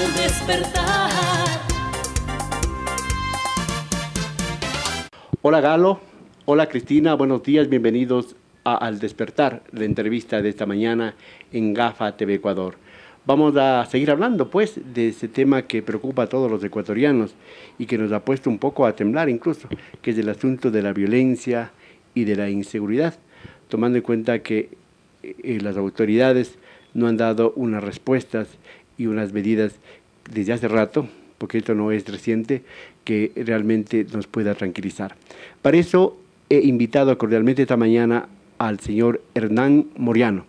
al despertar. Hola Galo, hola Cristina, buenos días, bienvenidos a Al Despertar, la entrevista de esta mañana en GAFA TV Ecuador. Vamos a seguir hablando pues de ese tema que preocupa a todos los ecuatorianos y que nos ha puesto un poco a temblar incluso, que es el asunto de la violencia y de la inseguridad, tomando en cuenta que las autoridades no han dado unas respuestas y unas medidas desde hace rato, porque esto no es reciente, que realmente nos pueda tranquilizar. Para eso he invitado cordialmente esta mañana al señor Hernán Moreano.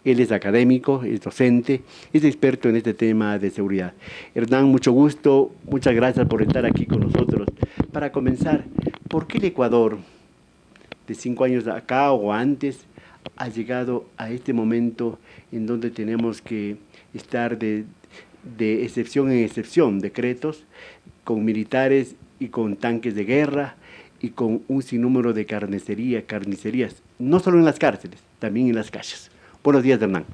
Él es académico, es docente, es experto en este tema de seguridad. Hernán, mucho gusto, muchas gracias por estar aquí con nosotros. Para comenzar, ¿por qué el Ecuador, de 5 años acá o antes, ha llegado a este momento en donde tenemos que estar de excepción en excepción, decretos, con militares y con tanques de guerra y con un sinnúmero de carnicerías, no solo en las cárceles, también en las calles? Buenos días, Hernán.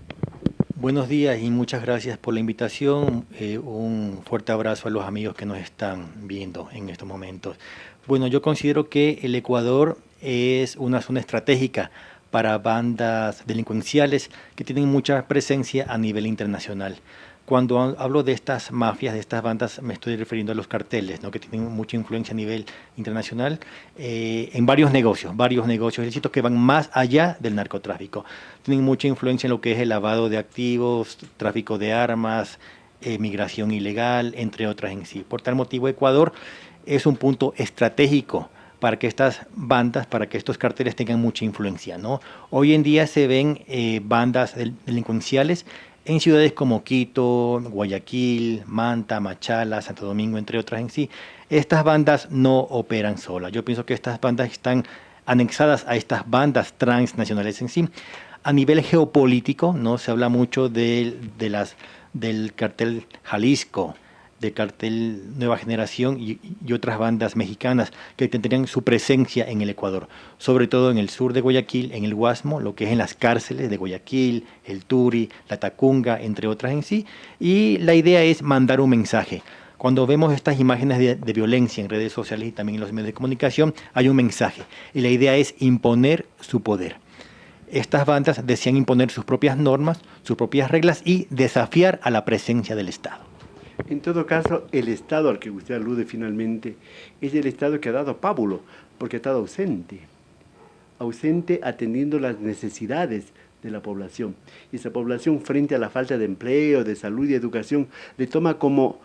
Buenos días y muchas gracias por la invitación. Un fuerte abrazo a los amigos que nos están viendo en estos momentos. Bueno, yo considero que el Ecuador es una zona estratégica para bandas delincuenciales que tienen mucha presencia a nivel internacional. Cuando hablo de estas mafias, de estas bandas, me estoy refiriendo a los carteles, ¿no?, que tienen mucha influencia a nivel internacional en varios negocios ilícitos que van más allá del narcotráfico. Tienen mucha influencia en lo que es el lavado de activos, tráfico de armas, migración ilegal, entre otras en sí. Por tal motivo, Ecuador es un punto estratégico para que estas bandas, para que estos carteles tengan mucha influencia, ¿no? Hoy en día se ven bandas delincuenciales en ciudades como Quito, Guayaquil, Manta, Machala, Santo Domingo, entre otras en sí. Estas bandas no operan solas. Yo pienso que estas bandas están anexadas a estas bandas transnacionales en sí. A nivel geopolítico, ¿no?, se habla mucho del cartel Jalisco, del cartel Nueva Generación y otras bandas mexicanas que tendrían su presencia en el Ecuador, sobre todo en el sur de Guayaquil, en el Guasmo, lo que es en las cárceles de Guayaquil, el Turi, la Tacunga, entre otras en sí. Y la idea es mandar un mensaje. Cuando vemos estas imágenes de violencia en redes sociales y también en los medios de comunicación, hay un mensaje y la idea es imponer su poder. Estas bandas desean imponer sus propias normas, sus propias reglas y desafiar a la presencia del Estado. En todo caso, el Estado al que usted alude finalmente es el Estado que ha dado pábulo, porque ha estado ausente atendiendo las necesidades de la población. Y esa población, frente a la falta de empleo, de salud y educación, le toma como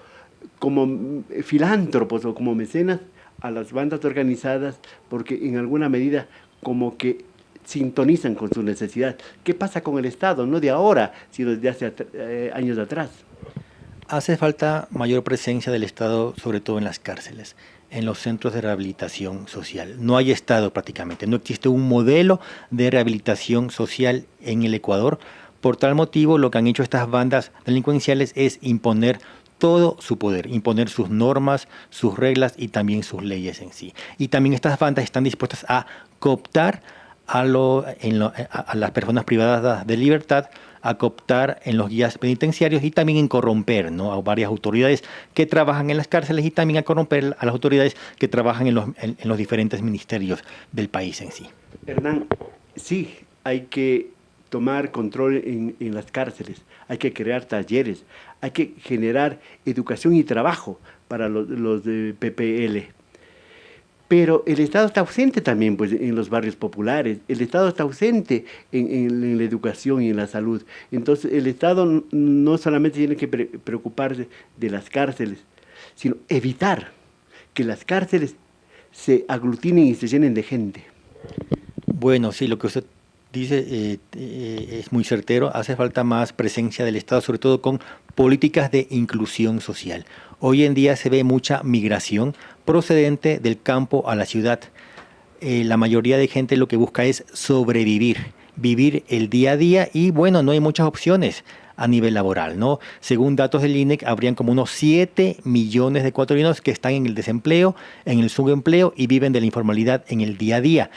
filántropos o como mecenas a las bandas organizadas, porque en alguna medida como que sintonizan con su necesidad. ¿Qué pasa con el Estado? No de ahora, sino desde hace años atrás. Hace falta mayor presencia del Estado, sobre todo en las cárceles, en los centros de rehabilitación social. No hay Estado prácticamente, no existe un modelo de rehabilitación social en el Ecuador. Por tal motivo, lo que han hecho estas bandas delincuenciales es imponer todo su poder, imponer sus normas, sus reglas y también sus leyes en sí. Y también estas bandas están dispuestas a cooptar a las personas privadas de libertad, a cooptar en los guías penitenciarios y también en corromper, ¿no?, a varias autoridades que trabajan en las cárceles y también a corromper a las autoridades que trabajan en los diferentes ministerios del país en sí. Hernán, sí, hay que tomar control en las cárceles, hay que crear talleres, hay que generar educación y trabajo para los de PPL. Pero el Estado está ausente también pues, en los barrios populares, el Estado está ausente en la educación y en la salud. Entonces el Estado no solamente tiene que preocuparse de las cárceles, sino evitar que las cárceles se aglutinen y se llenen de gente. Bueno, sí, lo que usted dice es muy certero. Hace falta más presencia del Estado, sobre todo con políticas de inclusión social. Hoy en día se ve mucha migración procedente del campo a la ciudad. La mayoría de gente lo que busca es sobrevivir, vivir el día a día y bueno, no hay muchas opciones a nivel laboral, ¿no? Según datos del INEC, habrían como unos 7 millones de ecuatorianos que están en el desempleo, en el subempleo y viven de la informalidad en el día a día.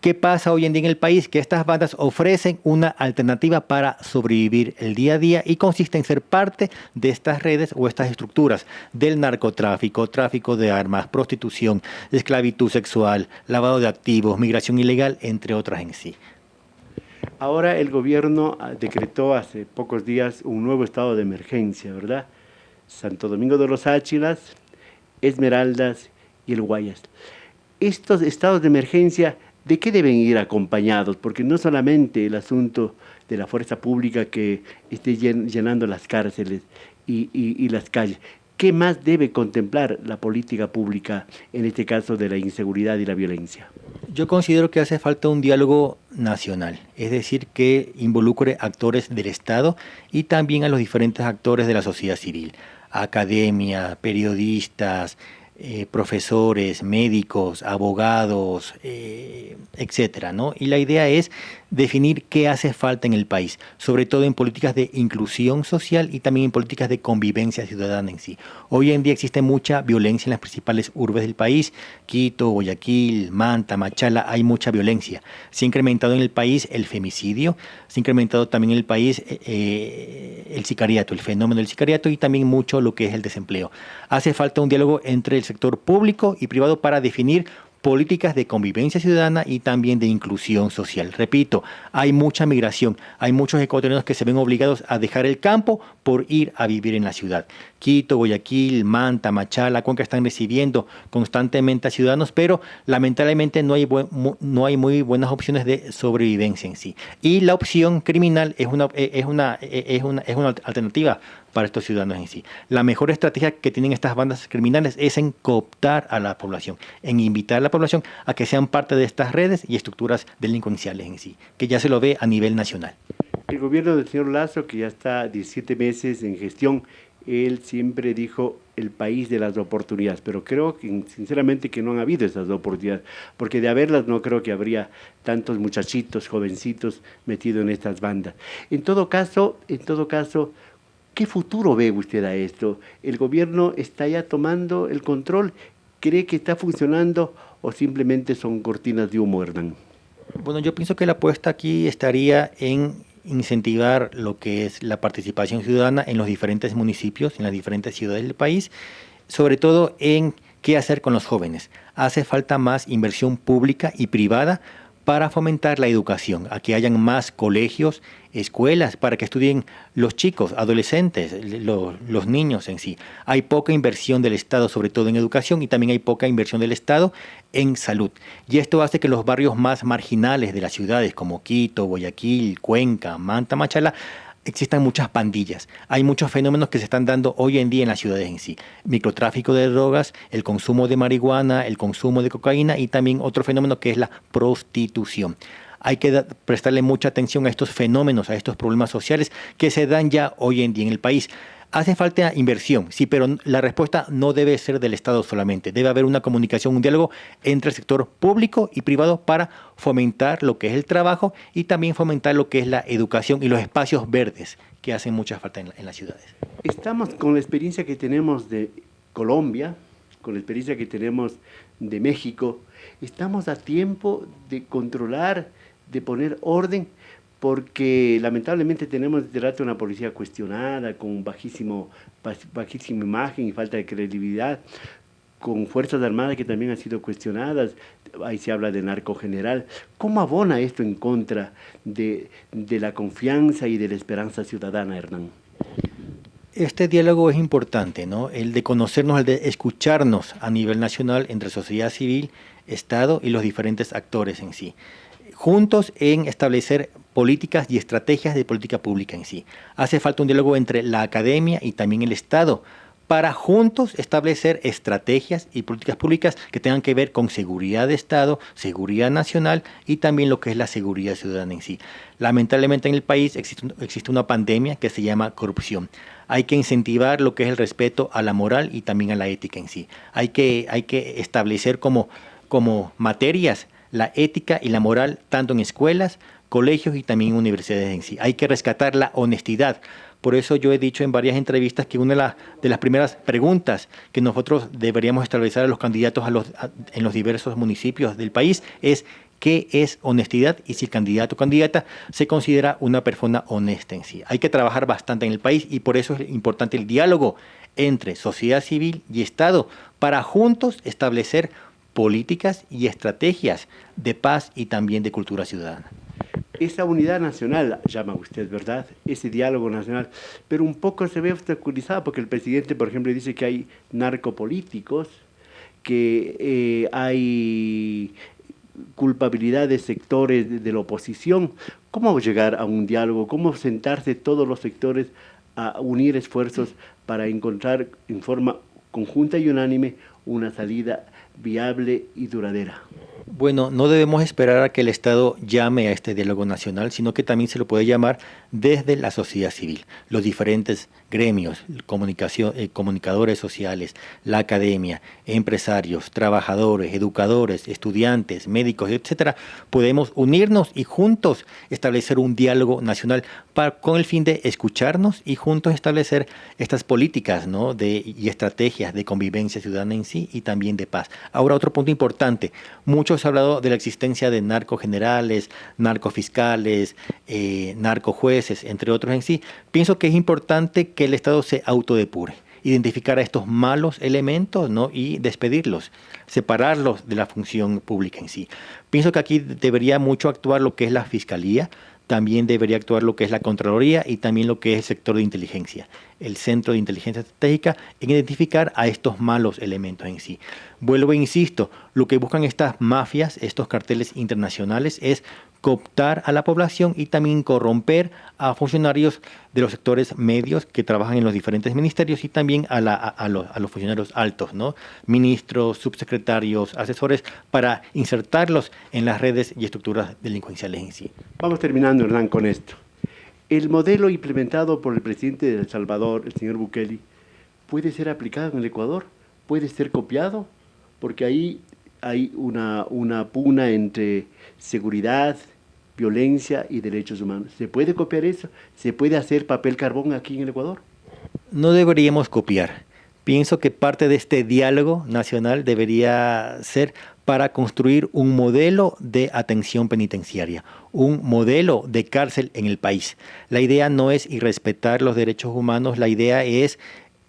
¿Qué pasa hoy en día en el país? Que estas bandas ofrecen una alternativa para sobrevivir el día a día y consiste en ser parte de estas redes o estas estructuras del narcotráfico, tráfico de armas, prostitución, esclavitud sexual, lavado de activos, migración ilegal, entre otras en sí. Ahora el gobierno decretó hace pocos días un nuevo estado de emergencia, ¿verdad? Santo Domingo de los Áchilas, Esmeraldas y el Guayas. Estos estados de emergencia, ¿de qué deben ir acompañados? Porque no solamente el asunto de la fuerza pública que esté llenando las cárceles y las calles. ¿Qué más debe contemplar la política pública, en este caso de la inseguridad y la violencia? Yo considero que hace falta un diálogo nacional, es decir, que involucre actores del Estado y también a los diferentes actores de la sociedad civil, academia, periodistas, profesores, médicos, abogados, etcétera, ¿no? Y la idea es definir qué hace falta en el país, sobre todo en políticas de inclusión social y también en políticas de convivencia ciudadana en sí. Hoy en día existe mucha violencia en las principales urbes del país, Quito, Guayaquil, Manta, Machala, hay mucha violencia. Se ha incrementado en el país el femicidio, se ha incrementado también en el país el sicariato, el fenómeno del sicariato y también mucho lo que es el desempleo. Hace falta un diálogo entre el sector público y privado para definir políticas de convivencia ciudadana y también de inclusión social. Repito, hay mucha migración, hay muchos ecuatorianos que se ven obligados a dejar el campo por ir a vivir en la ciudad. Quito, Guayaquil, Manta, Machala, Cuenca están recibiendo constantemente a ciudadanos, pero lamentablemente no hay muy buenas opciones de sobrevivencia en sí. Y la opción criminal es una alternativa para estos ciudadanos en sí. La mejor estrategia que tienen estas bandas criminales es en cooptar a la población, en invitar a la población a que sean parte de estas redes y estructuras delincuenciales en sí, que ya se lo ve a nivel nacional. El gobierno del señor Lazo, que ya está 17 meses en gestión, él siempre dijo el país de las oportunidades, pero creo que sinceramente que no han habido esas oportunidades, porque de haberlas no creo que habría tantos muchachitos, jovencitos metidos en estas bandas. En todo caso, ¿qué futuro ve usted a esto? ¿El gobierno está ya tomando el control? ¿Cree que está funcionando o simplemente son cortinas de humo, Hernán? Bueno, yo pienso que la apuesta aquí estaría en incentivar lo que es la participación ciudadana en los diferentes municipios, en las diferentes ciudades del país, sobre todo en qué hacer con los jóvenes. Hace falta más inversión pública y privada para fomentar la educación, a que hayan más colegios, escuelas, para que estudien los chicos, adolescentes, los niños en sí. Hay poca inversión del Estado, sobre todo en educación, y también hay poca inversión del Estado en salud. Y esto hace que los barrios más marginales de las ciudades, como Quito, Guayaquil, Cuenca, Manta, Machala, existan muchas pandillas. Hay muchos fenómenos que se están dando hoy en día en las ciudades en sí. Microtráfico de drogas, el consumo de marihuana, el consumo de cocaína y también otro fenómeno que es la prostitución. Hay que prestarle mucha atención a estos fenómenos, a estos problemas sociales que se dan ya hoy en día en el país. Hace falta inversión, sí, pero la respuesta no debe ser del Estado solamente. Debe haber una comunicación, un diálogo entre el sector público y privado para fomentar lo que es el trabajo y también fomentar lo que es la educación y los espacios verdes que hacen mucha falta en las ciudades. Estamos con la experiencia que tenemos de Colombia, con la experiencia que tenemos de México. Estamos a tiempo de controlar, de poner orden, porque lamentablemente tenemos delante una policía cuestionada, con bajísima imagen y falta de credibilidad, con fuerzas armadas que también han sido cuestionadas, ahí se habla de narco general. ¿Cómo abona esto en contra de la confianza y de la esperanza ciudadana, Hernán? Este diálogo es importante, ¿no? El de conocernos, el de escucharnos a nivel nacional entre sociedad civil, Estado y los diferentes actores en sí. Juntos en establecer políticas y estrategias de política pública en sí. Hace falta un diálogo entre la academia y también el Estado para juntos establecer estrategias y políticas públicas que tengan que ver con seguridad de Estado, seguridad nacional y también lo que es la seguridad ciudadana en sí. Lamentablemente en el país existe una pandemia que se llama corrupción. Hay que incentivar lo que es el respeto a la moral y también a la ética en sí. Hay que establecer como materias la ética y la moral tanto en escuelas, colegios y también en universidades en sí. Hay que rescatar la honestidad. Por eso yo he dicho en varias entrevistas que una de las primeras preguntas que nosotros deberíamos establecer a los candidatos en los diversos municipios del país es qué es honestidad y si el candidato o candidata se considera una persona honesta en sí. Hay que trabajar bastante en el país y por eso es importante el diálogo entre sociedad civil y Estado para juntos establecer políticas y estrategias de paz y también de cultura ciudadana. Esa unidad nacional, llama usted, ¿verdad? Ese diálogo nacional, pero un poco se ve obstaculizado porque el presidente, por ejemplo, dice que hay narcopolíticos, que hay culpabilidad de sectores de la oposición. ¿Cómo llegar a un diálogo? ¿Cómo sentarse todos los sectores a unir esfuerzos para encontrar en forma conjunta y unánime una salida viable y duradera? Bueno, no debemos esperar a que el Estado llame a este diálogo nacional, sino que también se lo puede llamar desde la sociedad civil, los diferentes gremios, comunicadores sociales, la academia, empresarios, trabajadores, educadores, estudiantes, médicos, etcétera. Podemos unirnos y juntos establecer un diálogo nacional con el fin de escucharnos y juntos establecer estas políticas, ¿no? y estrategias de convivencia ciudadana en sí y también de paz. Ahora, otro punto importante. Muchos han hablado de la existencia de narcogenerales, narcofiscales, narcojueces, entre otros en sí. Pienso que es importante que el Estado se autodepure, identificar a estos malos elementos, ¿no? y despedirlos, separarlos de la función pública en sí. Pienso que aquí debería mucho actuar lo que es la Fiscalía, también debería actuar lo que es la Contraloría y también lo que es el sector de inteligencia, el Centro de Inteligencia Estratégica, en identificar a estos malos elementos en sí. Vuelvo e insisto, lo que buscan estas mafias, estos carteles internacionales, es cooptar a la población y también corromper a funcionarios de los sectores medios que trabajan en los diferentes ministerios y también a los funcionarios altos, ¿no? Ministros, subsecretarios, asesores, para insertarlos en las redes y estructuras delincuenciales en sí. Vamos terminando, Hernán, con esto. El modelo implementado por el presidente de El Salvador, el señor Bukele, ¿puede ser aplicado en el Ecuador? ¿Puede ser copiado? Porque ahí hay una pugna entre seguridad, violencia y derechos humanos. ¿Se puede copiar eso? ¿Se puede hacer papel carbón aquí en el Ecuador? No deberíamos copiar. Pienso que parte de este diálogo nacional debería ser para construir un modelo de atención penitenciaria, un modelo de cárcel en el país. La idea no es irrespetar los derechos humanos, la idea es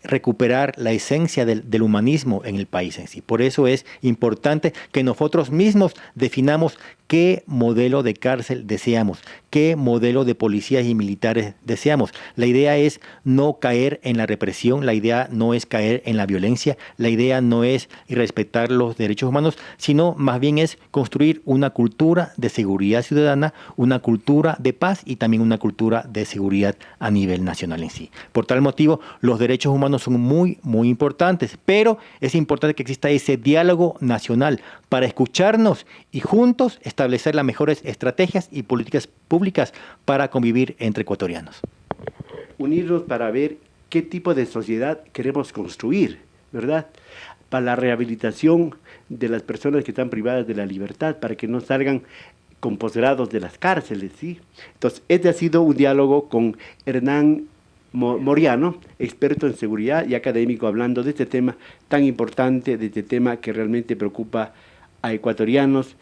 recuperar la esencia del humanismo en el país en sí. Por eso es importante que nosotros mismos definamos qué modelo de cárcel deseamos, qué modelo de policías y militares deseamos. La idea es no caer en la represión, la idea no es caer en la violencia, la idea no es irrespetar los derechos humanos, sino más bien es construir una cultura de seguridad ciudadana, una cultura de paz y también una cultura de seguridad a nivel nacional en sí. Por tal motivo, los derechos humanos son muy, muy importantes, pero es importante que exista ese diálogo nacional para escucharnos y juntos establecer las mejores estrategias y políticas públicas para convivir entre ecuatorianos. Unirnos para ver qué tipo de sociedad queremos construir, ¿verdad? Para la rehabilitación de las personas que están privadas de la libertad, para que no salgan con posgrados de las cárceles, ¿sí? Entonces, este ha sido un diálogo con Hernán Moriano, experto en seguridad y académico, hablando de este tema tan importante, de este tema que realmente preocupa a ecuatorianos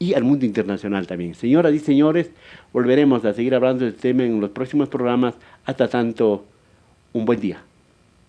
y al mundo internacional también. Señoras y señores, volveremos a seguir hablando de este tema en los próximos programas. Hasta tanto, un buen día.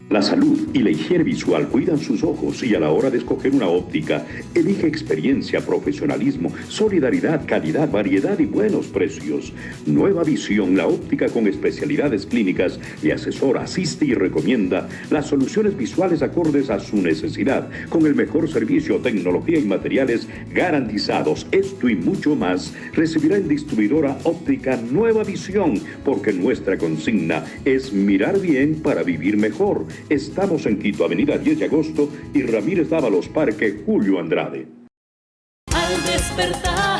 La salud y la higiene visual cuidan sus ojos y a la hora de escoger una óptica, elige experiencia, profesionalismo, solidaridad, calidad, variedad y buenos precios. Nueva Visión, la óptica con especialidades clínicas, le asesora, asiste y recomienda las soluciones visuales acordes a su necesidad, con el mejor servicio, tecnología y materiales garantizados. Esto y mucho más recibirá en distribuidora óptica Nueva Visión, porque nuestra consigna es mirar bien para vivir mejor. Estamos en Quito, Avenida 10 de Agosto y Ramírez Dávalos, Parque Julio Andrade. Al despertar.